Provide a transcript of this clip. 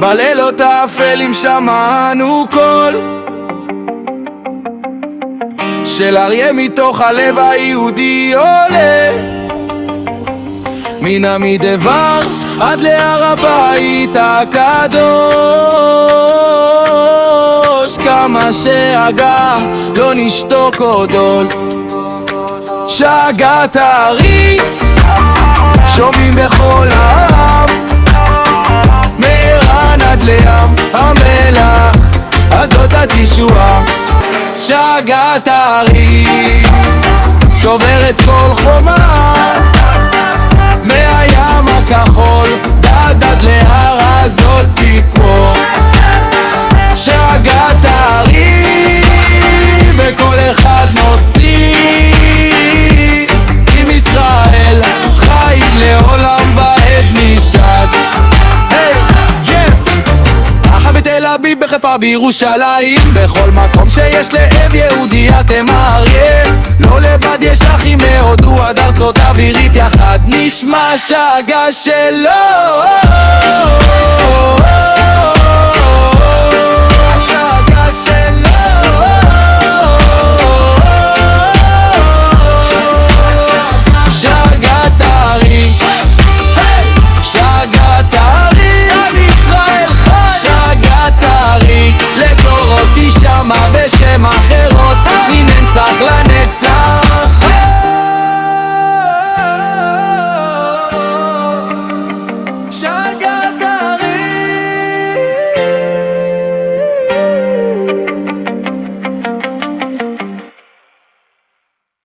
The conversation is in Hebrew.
בלילות האפלים שמענו קול של אריה מתוך הלב היהודי עולה מן המדבר עד להר הבית הקדוש. כמה שהגה לא נשתוק עוד עול, שגת הארי שומעים בכל העם, מאיראן עד לים המלח, אז זאת התשועה. שגת הארי שוברת כל חומה, מהים הכחול עד להר הזאת תקמו. שגת הארי בכל אחד נושאים, עם ישראל חי לעולם ועד נשען. בתל אביב, בחיפה, בירושלים, בכל מקום שיש לאב יהודי אתם אריה. לא לבד, יש אחים מהודו עד ארצות אווירית, יחד נשמע שגה שלו.